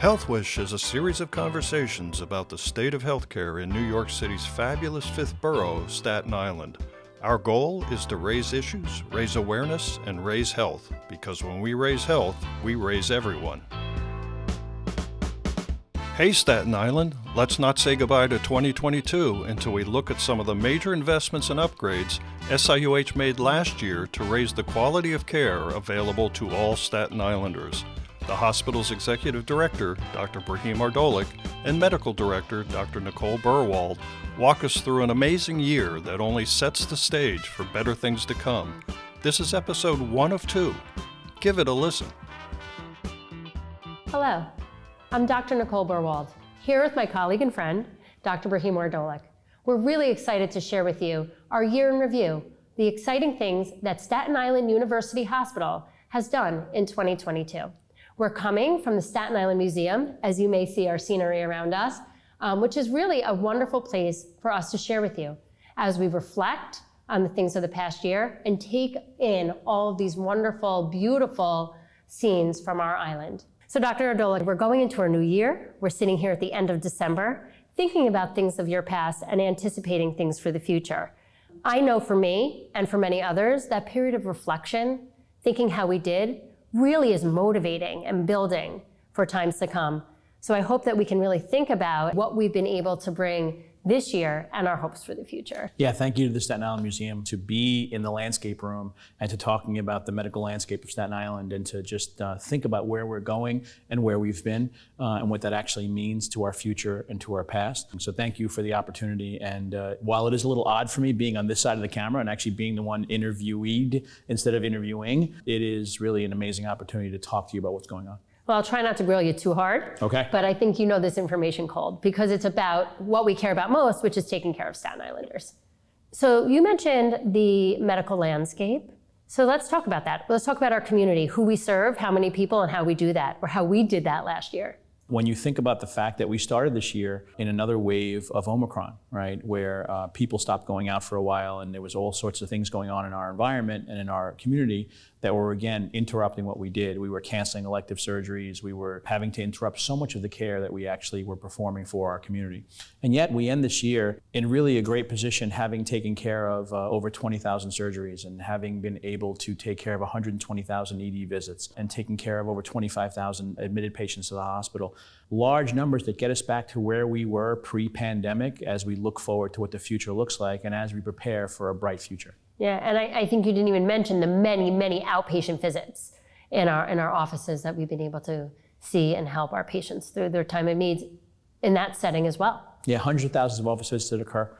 HealthWish is a series of conversations about the state of healthcare in New York City's fabulous fifth borough, Staten Island. Our goal is to raise issues, raise awareness, and raise health, because when we raise health, we raise everyone. Hey Staten Island, let's not say goodbye to 2022 until we look at some of the major investments and upgrades SIUH made last year to raise the quality of care available to all Staten Islanders. The hospital's executive director, Dr. Brahim Ardolic, and medical director, Dr. Nicole Berwald, walk us through an amazing year that only sets the stage for better things to come. This is episode 1 of 2. Give it a listen. Hello, I'm Dr. Nicole Berwald, here with my colleague and friend, Dr. Brahim Ardolic. We're really excited to share with you our year in review, the exciting things that Staten Island University Hospital has done in 2022. We're coming from the Staten Island Museum, as you may see our scenery around us, which is really a wonderful place for us to share with you as we reflect on the things of the past year and take in all of these wonderful, beautiful scenes from our island. So Dr. Ardolic, we're going into our new year. We're sitting here at the end of December, thinking about things of your past and anticipating things for the future. I know for me and for many others, that period of reflection, thinking how we did, really is motivating and building for times to come. So I hope that we can really think about what we've been able to bring this year and our hopes for the future. Yeah, thank you to the Staten Island Museum to be in the landscape room and to talking about the medical landscape of Staten Island and to just think about where we're going and where we've been and what that actually means to our future and to our past. So thank you for the opportunity. And while it is a little odd for me being on this side of the camera and actually being the one interviewed instead of interviewing, it is really an amazing opportunity to talk to you about what's going on. Well, I'll try not to grill you too hard, okay. But I think you know this information cold because it's about what we care about most, which is taking care of Staten Islanders. So you mentioned the medical landscape. So let's talk about that. Let's talk about our community, who we serve, how many people, and how we do that, or how we did that last year. When you think about the fact that we started this year in another wave of Omicron, right, where people stopped going out for a while and there was all sorts of things going on in our environment and in our community that were, again, interrupting what we did. We were canceling elective surgeries. We were having to interrupt so much of the care that we actually were performing for our community. And yet we end this year in really a great position, having taken care of over 20,000 surgeries and having been able to take care of 120,000 ED visits and taking care of over 25,000 admitted patients to the hospital. Large numbers that get us back to where we were pre-pandemic as we look forward to what the future looks like and as we prepare for a bright future. Yeah, and I think you didn't even mention the many, many outpatient visits in our offices that we've been able to see and help our patients through their time of needs in that setting as well. Yeah, hundreds of thousands of office visits that occur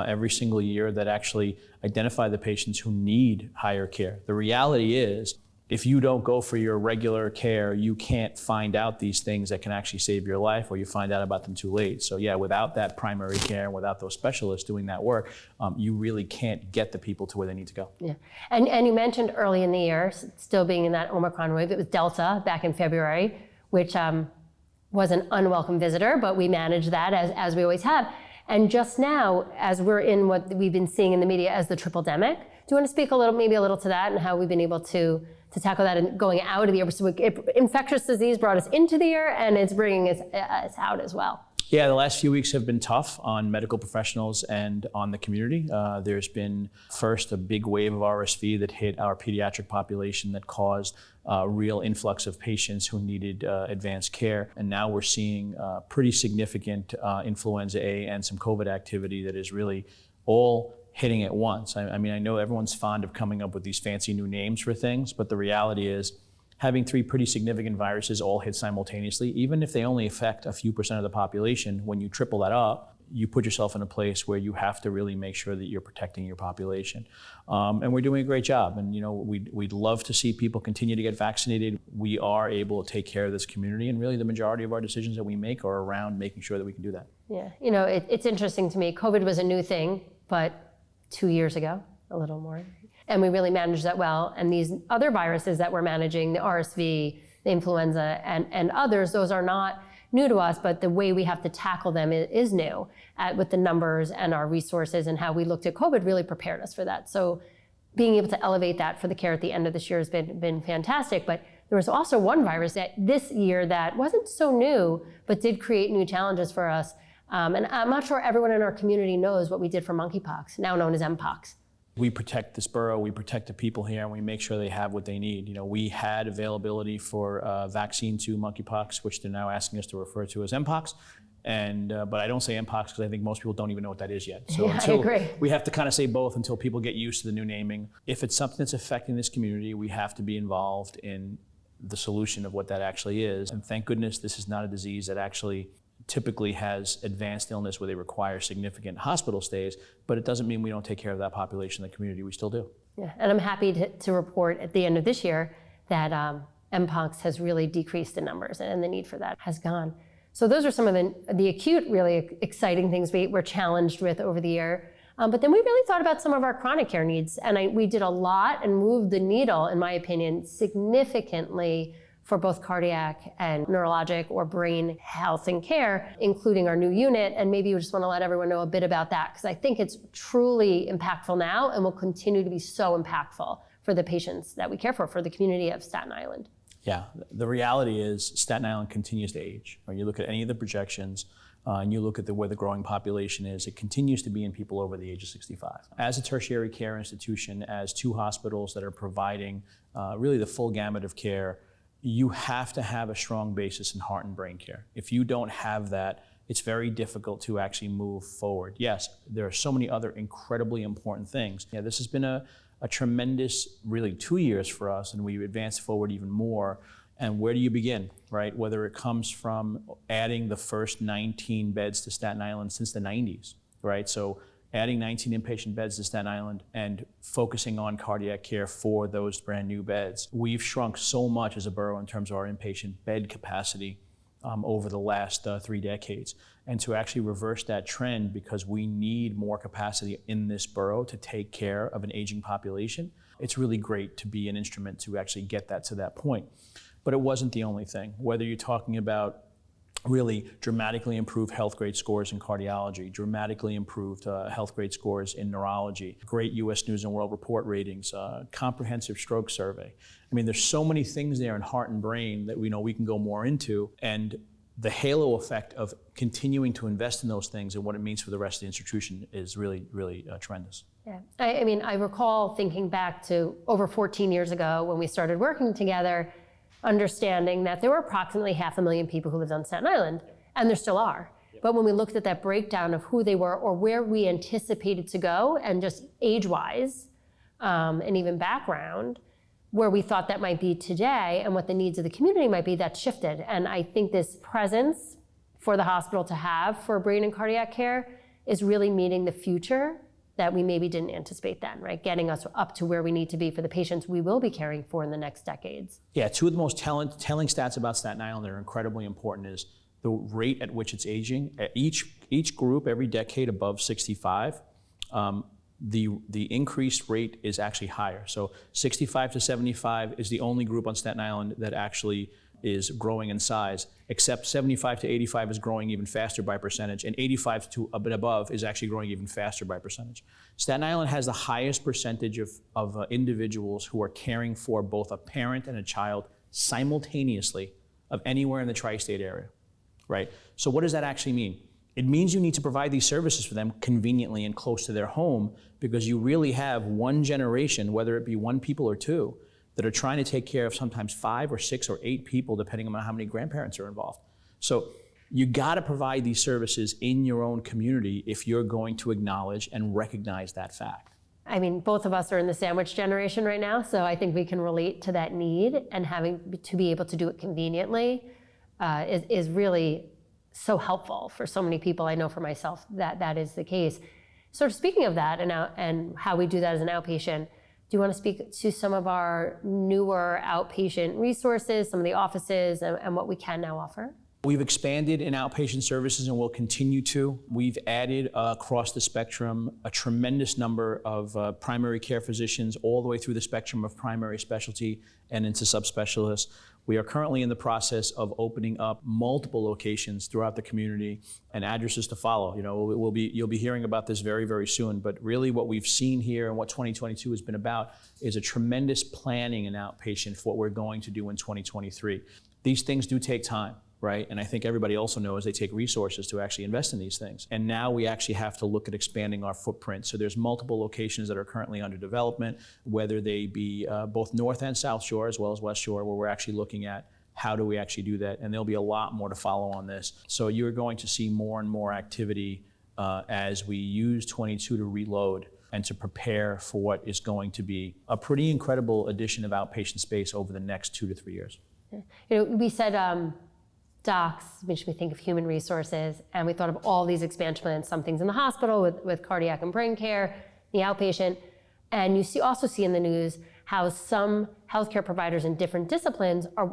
every single year that actually identify the patients who need higher care. The reality is, if you don't go for your regular care, you can't find out these things that can actually save your life, or you find out about them too late. So yeah, without that primary care and without those specialists doing that work, you really can't get the people to where they need to go. Yeah, and you mentioned early in the year, still being in that Omicron wave, it was Delta back in February, which was an unwelcome visitor, but we managed that as we always have. And just now, as we're in what we've been seeing in the media as the tripodemic, do you want to speak a little to that and how we've been able to tackle that and going out of the year? So infectious disease brought us into the year and it's bringing us out as well. Yeah, the last few weeks have been tough on medical professionals and on the community. There's been first a big wave of RSV that hit our pediatric population that caused a real influx of patients who needed advanced care. And now we're seeing pretty significant influenza A and some COVID activity that is really all hitting at once. I mean, I know everyone's fond of coming up with these fancy new names for things, but the reality is having 3 pretty significant viruses all hit simultaneously, even if they only affect a few percent of the population, when you triple that up, you put yourself in a place where you have to really make sure that you're protecting your population. And we're doing a great job. And we'd love to see people continue to get vaccinated. We are able to take care of this community, and really the majority of our decisions that we make are around making sure that we can do that. Yeah, it's interesting to me. COVID was a new thing, but 2 years ago, a little more. And we really managed that well. And these other viruses that we're managing, the RSV, the influenza, and others, those are not new to us, but the way we have to tackle them is new with the numbers and our resources, and how we looked at COVID really prepared us for that. So being able to elevate that for the care at the end of this year has been fantastic. But there was also one virus that this year that wasn't so new, but did create new challenges for us. And I'm not sure everyone in our community knows what we did for monkeypox, now known as Mpox. We protect this borough, we protect the people here, and we make sure they have what they need. We had availability for vaccine to monkeypox, which they're now asking us to refer to as Mpox. But I don't say Mpox because I think most people don't even know what that is yet. So I agree. We have to kind of say both until people get used to the new naming. If it's something that's affecting this community, we have to be involved in the solution of what that actually is. And thank goodness this is not a disease that actually typically has advanced illness where they require significant hospital stays, but it doesn't mean we don't take care of that population in the community. We still do. Yeah, and I'm happy to report at the end of this year that Mpox has really decreased in numbers and the need for that has gone. So those are some of the acute, really exciting things we're challenged with over the year. But then we really thought about some of our chronic care needs, and we did a lot and moved the needle, in my opinion, significantly for both cardiac and neurologic or brain health and care, including our new unit. And maybe you just want to let everyone know a bit about that, because I think it's truly impactful now and will continue to be so impactful for the patients that we care for the community of Staten Island. Yeah, the reality is Staten Island continues to age. When you look at any of the projections and you look at where the growing population is, it continues to be in people over the age of 65. As a tertiary care institution, as two hospitals that are providing really the full gamut of care, you have to have a strong basis in heart and brain care. If you don't have that, it's very difficult to actually move forward. Yes, there are so many other incredibly important things. Yeah, this has been a tremendous, really 2 years for us, and we advanced forward even more. And where do you begin, right? Whether it comes from adding the first 19 beds to Staten Island since the 90s, right? So adding 19 inpatient beds to Staten Island and focusing on cardiac care for those brand new beds. We've shrunk so much as a borough in terms of our inpatient bed capacity over the last 3 decades. And to actually reverse that trend, because we need more capacity in this borough to take care of an aging population, it's really great to be an instrument to actually get that to that point. But it wasn't the only thing. Whether you're talking about really dramatically improved health grade scores in cardiology, dramatically improved health grade scores in neurology, great US News and World Report ratings, comprehensive stroke survey. I mean, there's so many things there in heart and brain that we know we can go more into, and the halo effect of continuing to invest in those things and what it means for the rest of the institution is really, really tremendous. Yeah, I mean, I recall thinking back to over 14 years ago when we started working together, understanding that there were approximately 500,000 people who lived on Staten Island, and there still are. Yep. But when we looked at that breakdown of who they were or where we anticipated to go, and just age-wise and even background, where we thought that might be today and what the needs of the community might be, that shifted. And I think this presence for the hospital to have for brain and cardiac care is really meeting the future that we maybe didn't anticipate then, right? Getting us up to where we need to be for the patients we will be caring for in the next decades. Yeah, two of the most telling stats about Staten Island that are incredibly important is the rate at which it's aging. Each group, every decade above 65, the increased rate is actually higher. So 65 to 75 is the only group on Staten Island that actually is growing in size, except 75 to 85 is growing even faster by percentage, and 85 to a bit above is actually growing even faster by percentage. Staten Island has the highest percentage of individuals who are caring for both a parent and a child simultaneously of anywhere in the tri-state area, right? So what does that actually mean? It means you need to provide these services for them conveniently and close to their home, because you really have one generation, whether it be one people or two, that are trying to take care of sometimes 5 or 6 or 8 people, depending on how many grandparents are involved. So you gotta provide these services in your own community if you're going to acknowledge and recognize that fact. I mean, both of us are in the sandwich generation right now, so I think we can relate to that need, and having to be able to do it conveniently is really so helpful for so many people. I know for myself that is the case. So speaking of that and how we do that as an outpatient, do you want to speak to some of our newer outpatient resources, some of the offices, and what we can now offer? We've expanded in outpatient services and will continue to. We've added across the spectrum a tremendous number of primary care physicians all the way through the spectrum of primary specialty and into subspecialists. We are currently in the process of opening up multiple locations throughout the community and addresses to follow. You know, you'll be hearing about this very, very soon, but really what we've seen here and what 2022 has been about is a tremendous planning in outpatient for what we're going to do in 2023. These things do take time, right? And I think everybody also knows they take resources to actually invest in these things. And now we actually have to look at expanding our footprint. So there's multiple locations that are currently under development, whether they be both North and South Shore as well as West Shore, where we're actually looking at how do we actually do that. And there'll be a lot more to follow on this. So you're going to see more and more activity as we use 22 to reload and to prepare for what is going to be a pretty incredible addition of outpatient space over the next 2 to 3 years. You know, we said docs, which we think of human resources, and we thought of all these expansion plans, some things in the hospital with cardiac and brain care, the outpatient, and you also see in the news how some healthcare providers in different disciplines are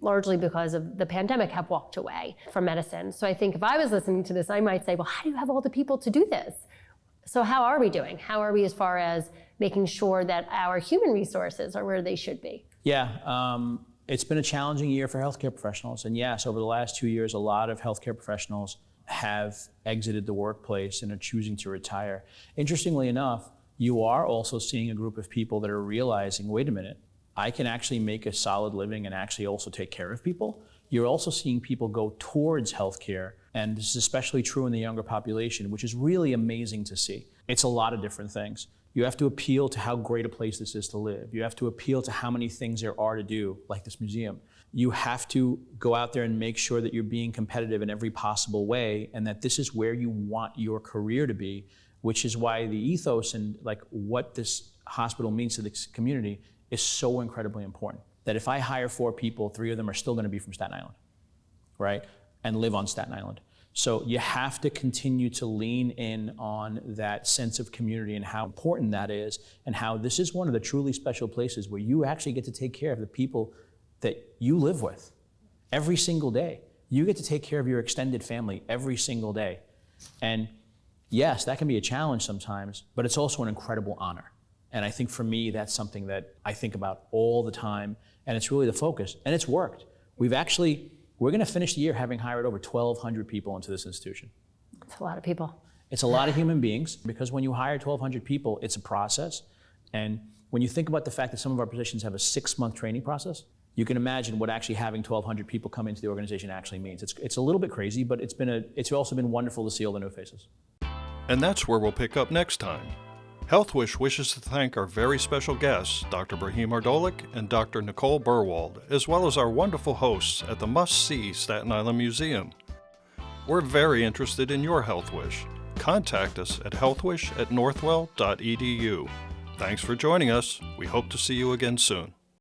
largely because of the pandemic have walked away from medicine. So I think if I was listening to this, I might say, well, how do you have all the people to do this? So how are we doing? How are we as far as making sure that our human resources are where they should be? Yeah. It's been a challenging year for healthcare professionals. And yes, over the last 2 years, a lot of healthcare professionals have exited the workplace and are choosing to retire. Interestingly enough, you are also seeing a group of people that are realizing, wait a minute, I can actually make a solid living and actually also take care of people. You're also seeing people go towards healthcare, and this is especially true in the younger population, which is really amazing to see. It's a lot of different things. You have to appeal to how great a place this is to live. You have to appeal to how many things there are to do, like this museum. You have to go out there and make sure that you're being competitive in every possible way and that this is where you want your career to be, which is why the ethos and like what this hospital means to the community is so incredibly important. That if I hire 4 people, 3 of them are still going to be from Staten Island, right? And live on Staten Island. So you have to continue to lean in on that sense of community and how important that is, and how this is one of the truly special places where you actually get to take care of the people that you live with every single day. You get to take care of your extended family every single day. And yes, that can be a challenge sometimes, but it's also an incredible honor. And I think for me, that's something that I think about all the time, and it's really the focus, and it's worked. We're going to finish the year having hired over 1,200 people into this institution. It's a lot of people. It's a lot of human beings, because when you hire 1,200 people, it's a process. And when you think about the fact that some of our positions have a 6-month training process, you can imagine what actually having 1,200 people come into the organization actually means. It's a little bit crazy, but it's also been wonderful to see all the new faces. And that's where we'll pick up next time. HealthWish wishes to thank our very special guests, Dr. Brahim Ardolic and Dr. Nicole Berwald, as well as our wonderful hosts at the must-see Staten Island Museum. We're very interested in your HealthWish. Contact us at healthwish@northwell.edu. Thanks for joining us. We hope to see you again soon.